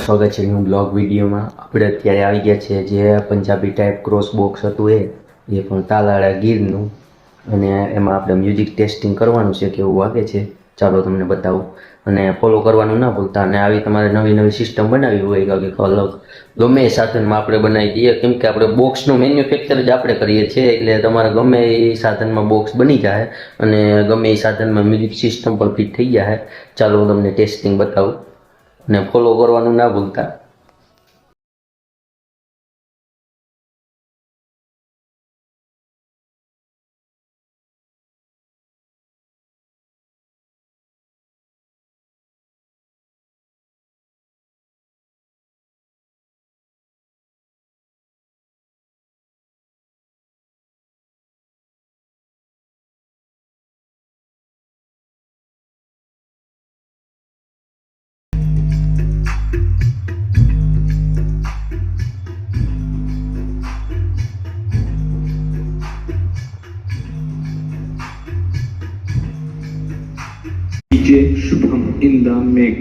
સ્વાગત છે new blog વિડીયોમાં. આપણે અત્યારે આવી ગયા છે જે પંજાબી ટાઈપ ક્રોસ બોક્સ હતું એ પણ તાલાળા ગીરનું, અને એમાં આપણે મ્યુઝિક ટેસ્ટિંગ કરવાનું છે, કેવું વાગે છે ચાલો તમને બતાવું. અને ફોલો કરવાનું ના ભૂલતા. અને આવી તમારે નવી નવી સિસ્ટમ બનાવી હોય કે અલગ ગમે એ સાધનમાં આપણે બનાવી દઈએ, કેમ કે આપણે બોક્સનું મેન્યુફેક્ચર જ આપણે કરીએ છીએ, એટલે તમારે ગમે એ સાધનમાં બોક્સ બની જાય અને ગમે એ સાધનમાં મ્યુઝિક સિસ્ટમ પણ ફિટ થઈ જાય. ચાલો હું તમને ટેસ્ટિંગ બતાવું ને ફોલો કરવાનું ના ભૂલતા. DJ Shubham in the mix.